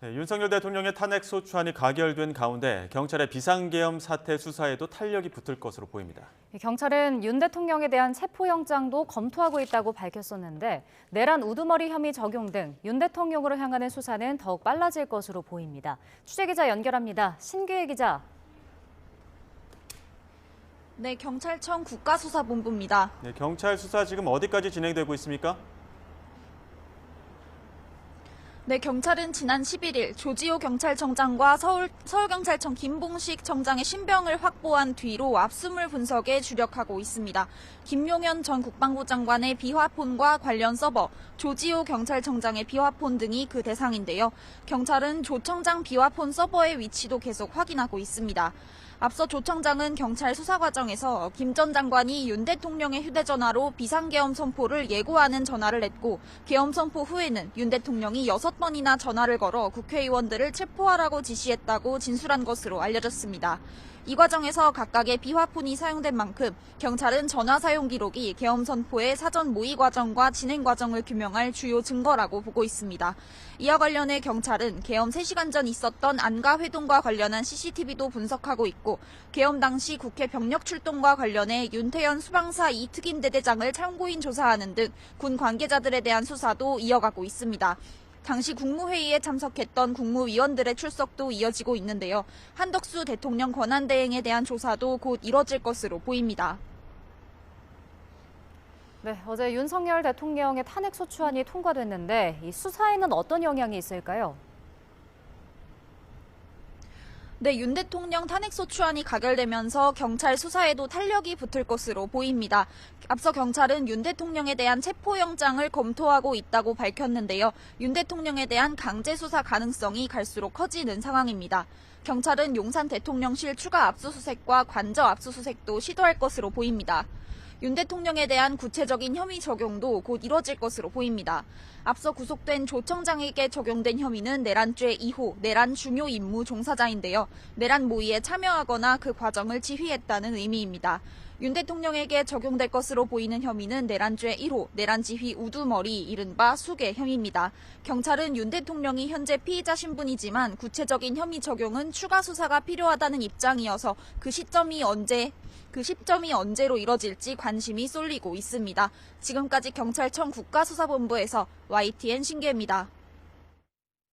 네, 윤석열 대통령의 탄핵 소추안이 가결된 가운데 경찰의 비상계엄 사태 수사에도 탄력이 붙을 것으로 보입니다. 경찰은 윤 대통령에 대한 체포영장도 검토하고 있다고 밝혔었는데 내란 우두머리 혐의 적용 등 윤 대통령으로 향하는 수사는 더욱 빨라질 것으로 보입니다. 취재기자 연결합니다. 신규혜 기자. 네, 경찰청 국가수사본부입니다. 네, 경찰 수사 지금 어디까지 진행되고 있습니까? 네, 경찰은 지난 11일 조지호 경찰청장과 서울경찰청 김봉식 청장의 신병을 확보한 뒤로 압수물 분석에 주력하고 있습니다. 김용현 전 국방부 장관의 비화폰과 관련 서버, 조지호 경찰청장의 비화폰 등이 그 대상인데요. 경찰은 조 청장 비화폰 서버의 위치도 계속 확인하고 있습니다. 앞서 조 청장은 경찰 수사 과정에서 김 전 장관이 윤 대통령의 휴대전화로 비상계엄 선포를 예고하는 전화를 했고 계엄 선포 후에는 윤 대통령이 6번이나 전화를 걸어 국회의원들을 체포하라고 지시했다고 진술한 것으로 알려졌습니다. 이 과정에서 각각의 비화폰이 사용된 만큼 경찰은 전화 사용 기록이 계엄 선포의 사전 모의 과정과 진행 과정을 규명할 주요 증거라고 보고 있습니다. 이와 관련해 경찰은 계엄 3시간 전 있었던 안가 회동과 관련한 CCTV도 분석하고 있고 계엄 당시 국회 병력 출동과 관련해 윤태현 수방사 2특임대대장을 참고인 조사하는 등 군 관계자들에 대한 수사도 이어가고 있습니다. 당시 국무회의에 참석했던 국무위원들의 출석도 이어지고 있는데요. 한덕수 대통령 권한대행에 대한 조사도 곧 이뤄질 것으로 보입니다. 네, 어제 윤석열 대통령의 탄핵 소추안이 통과됐는데 이 수사에는 어떤 영향이 있을까요? 네, 윤 대통령 탄핵소추안이 가결되면서 경찰 수사에도 탄력이 붙을 것으로 보입니다. 앞서 경찰은 윤 대통령에 대한 체포영장을 검토하고 있다고 밝혔는데요. 윤 대통령에 대한 강제 수사 가능성이 갈수록 커지는 상황입니다. 경찰은 용산 대통령실 추가 압수수색과 관저 압수수색도 시도할 것으로 보입니다. 윤 대통령에 대한 구체적인 혐의 적용도 곧 이뤄질 것으로 보입니다. 앞서 구속된 조 청장에게 적용된 혐의는 내란죄 2호 내란 중요 임무 종사자인데요. 내란 모의에 참여하거나 그 과정을 지휘했다는 의미입니다. 윤 대통령에게 적용될 것으로 보이는 혐의는 내란죄 1호 내란 지휘 우두머리 이른바 수계 혐의입니다. 경찰은 윤 대통령이 현재 피의자 신분이지만 구체적인 혐의 적용은 추가 수사가 필요하다는 입장이어서 그 시점이 언제로 이뤄질지 관심이 쏠리고 있습니다. 지금까지 경찰청 국가수사본부에서 YTN 신기혜입니다.